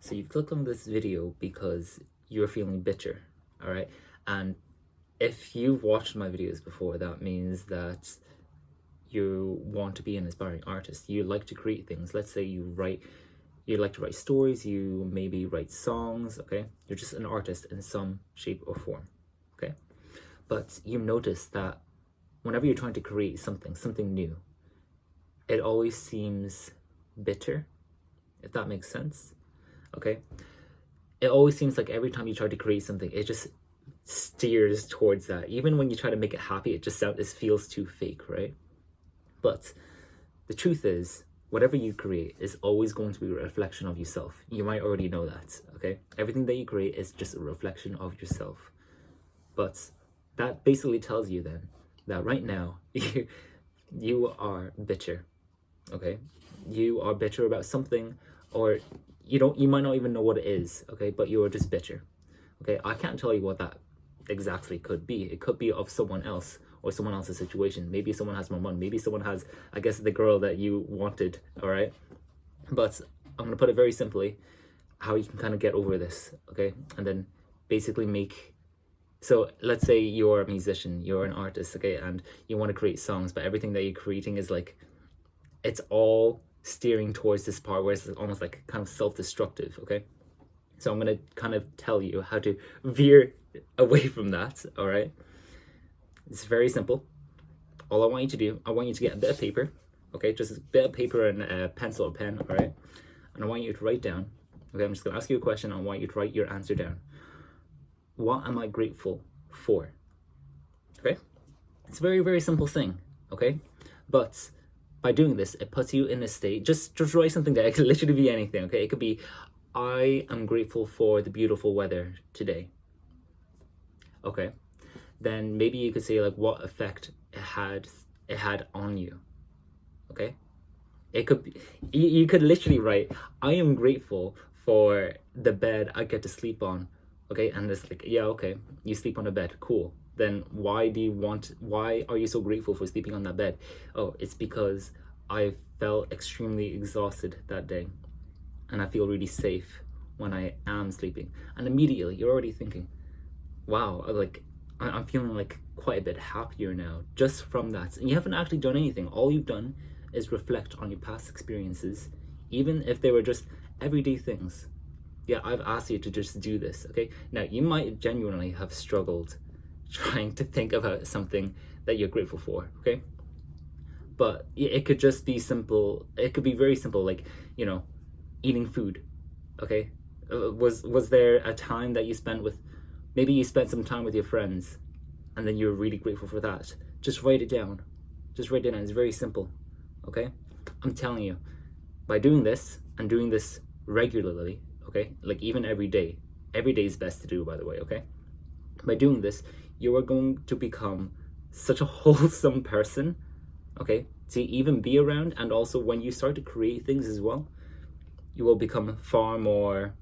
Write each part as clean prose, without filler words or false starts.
So you've clicked on this video because you're feeling bitter, all right? And if you've watched my videos before, that means that you want to be an aspiring artist. You like to create things. Let's say you like to write stories, you maybe write songs, okay? You're just an artist in some shape or form, okay? But you notice that whenever you're trying to create something new, it always seems bitter, if that makes sense, okay? It always seems like every time you try to create something, it just steers towards that. Even when you try to make it happy, it feels too fake, right? But the truth is, whatever you create is always going to be a reflection of yourself. You might already know that, okay? Everything that you create is just a reflection of yourself. But that basically tells you then that right now you are bitter, okay? You are bitter about something, or you might not even know what it is, okay? But you are just bitter, okay? I can't tell you what that exactly could be. It could be of someone else or someone else's situation. Maybe someone has more money. Maybe someone has, I guess, the girl that you wanted, all right? But I'm gonna put it very simply, how you can kind of get over this, okay? And then basically so let's say you're a musician, you're an artist, okay, and you want to create songs, but everything that you're creating is like, it's all steering towards this part where it's almost like kind of self-destructive, okay? So I'm gonna kind of tell you how to veer away from that, all right? It's very simple. All I want you to do, I want you to get a bit of paper, okay? Just a bit of paper and a pencil or pen, all right? And I want you to write down, okay? I'm just gonna ask you a question. I want you to write your answer down. What am I grateful for? Okay? It's a very, very simple thing, okay? But by doing this, it puts you in a state, just write something there. It could literally be anything, okay? It could be, I am grateful for the beautiful weather today. Okay? Then maybe you could say like what effect it had on you. Okay? It could be, you could literally write, I am grateful for the bed I get to sleep on. Okay, and it's like, yeah, okay, you sleep on a bed, cool. Then why are you so grateful for sleeping on that bed? Oh, it's because I felt extremely exhausted that day, and I feel really safe when I am sleeping. And immediately you're already thinking, wow, like I'm feeling like quite a bit happier now just from that. And you haven't actually done anything. All you've done is reflect on your past experiences, even if they were just everyday things. Yeah, I've asked you to just do this, okay? Now, you might genuinely have struggled trying to think about something that you're grateful for, okay? But it could just be simple. It could be very simple, like, eating food, okay? Was there a time that you spent with, maybe you spent some time with your friends and then you're really grateful for that? Just write it down. Just write it down. It's very simple, okay? I'm telling you, by doing this and doing this regularly, okay, like even every day is best to do, by the way, okay? By doing this, you are going to become such a wholesome person, okay, to even be around. And also when you start to create things as well, you will become far more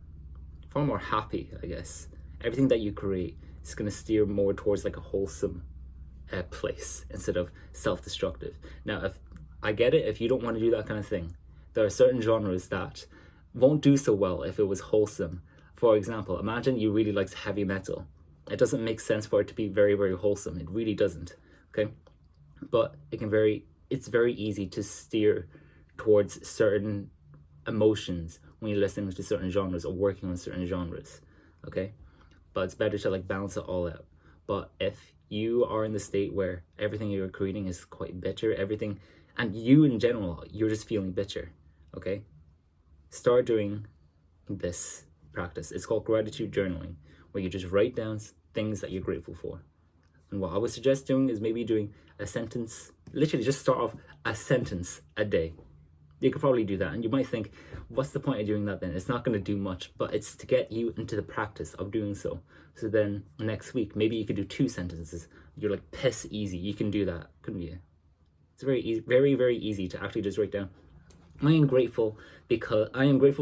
happy, I guess. Everything that you create is going to steer more towards like a wholesome place instead of self-destructive. Now, if I get it, if you don't want to do that kind of thing, there are certain genres that won't do so well if it was wholesome. For example, imagine you really liked heavy metal. It doesn't make sense for it to be very, very wholesome. It really doesn't, okay? But it's very easy to steer towards certain emotions when you're listening to certain genres or working on certain genres, okay? But it's better to like balance it all out. But if you are in the state where everything you're creating is quite bitter, and you in general, you're just feeling bitter, okay? Start doing this practice. It's called gratitude journaling, where you just write down things that you're grateful for. And what I would suggest doing is maybe doing a sentence, literally just start off a sentence a day. You could probably do that. And you might think, what's the point of doing that then? It's not going to do much, but it's to get you into the practice of doing so. So then next week, maybe you could do 2 sentences. You're like piss easy. You can do that, couldn't you? It's very easy, very, very easy to actually just write down. I am grateful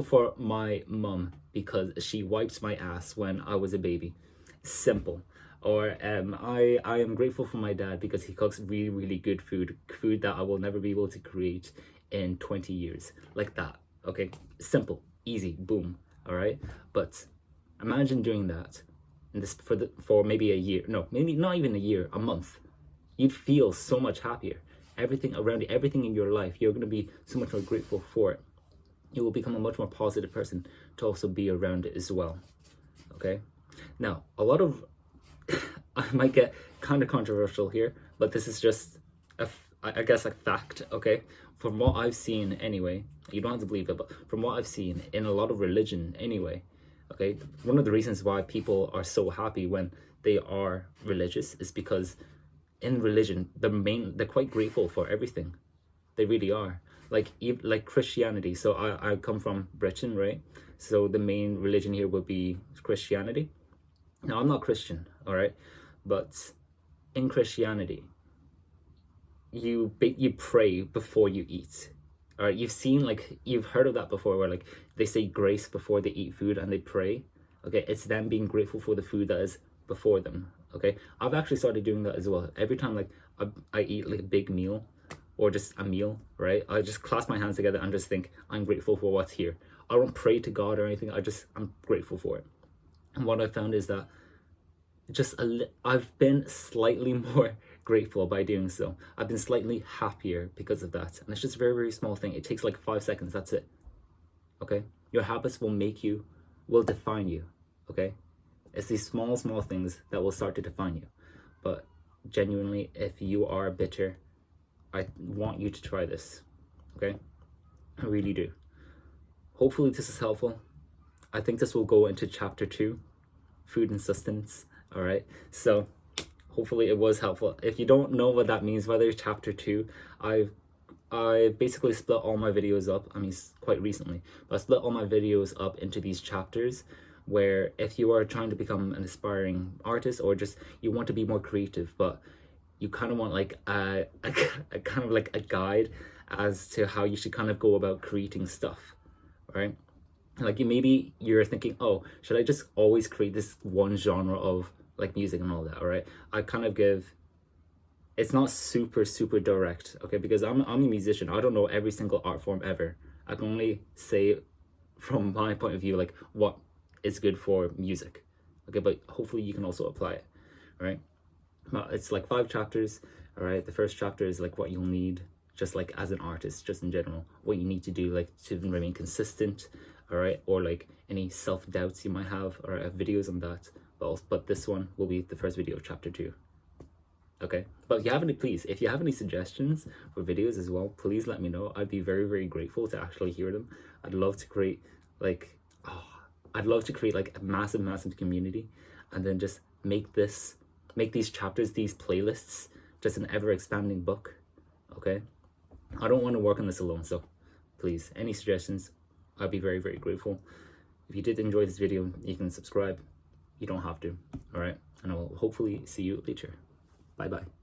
for my mum because she wiped my ass when I was a baby. Simple. Or I am grateful for my dad because he cooks really, really good food that I will never be able to create in 20 years. Like that. Okay? Simple. Easy. Boom. all right? But imagine doing that and this for maybe a year, no, maybe not even a year, a month. You'd feel so much happier. Everything around you, everything in your life, you're going to be so much more grateful for it. You will become a much more positive person to also be around it as well. Okay? Now, a lot of, I might get kind of controversial here, but this is just, I guess, a fact, okay? From what I've seen anyway, you don't have to believe it, but from what I've seen in a lot of religion anyway, okay, one of the reasons why people are so happy when they are religious is because in religion, they're quite grateful for everything. They really are. Like Christianity. So I come from Britain, right? So the main religion here would be Christianity. Now I'm not Christian, all right, but in Christianity, you pray before you eat. All right, you've heard of that before, where like they say grace before they eat food and they pray. Okay, it's them being grateful for the food that is before them. Okay, I've actually started doing that as well. Every time like I eat like a big meal or just a meal, right? I just clasp my hands together and just think I'm grateful for what's here. I don't pray to God or anything. I'm grateful for it. And what I found is that I've been slightly more grateful by doing so. I've been slightly happier because of that. And it's just a very, very small thing. It takes like 5 seconds. That's it. Okay? Your habits will define you. Okay? It's these small, small things that will start to define you. But genuinely, if you are bitter, I want you to try this. Okay? I really do. Hopefully this is helpful. I think this will go into chapter 2, food and sustenance. All right, so hopefully it was helpful. If you don't know what that means, whether it's chapter 2, I basically split all my videos up. I mean, quite recently, but I split all my videos up into these chapters where if you are trying to become an aspiring artist or just you want to be more creative, but you kind of want like a kind of like a guide as to how you should kind of go about creating stuff, right? Like maybe you're thinking, oh, should I just always create this one genre of like music and all that, all right? I kind of give, it's not super direct, okay, because I'm a musician. I don't know every single art form ever. I can only say from my point of view like what is good for music, okay, but hopefully you can also apply it, right? But it's like 5 chapters, all right? The first chapter is like what you'll need just like as an artist, just in general, what you need to do like to remain consistent, all right, or like any self-doubts you might have, or I have videos on that, but this one will be the first video of chapter 2. Okay, but if you have any suggestions for videos as well, please let me know. I'd be very, very grateful to actually hear them. I'd love to create like a massive community, and then just make these chapters, these playlists, just an ever-expanding book. Okay, I don't want to work on this alone, so please, any suggestions, I'd be very, very grateful. If you did enjoy this video, you can subscribe. You don't have to, all right? And I'll hopefully see you later. Bye-bye.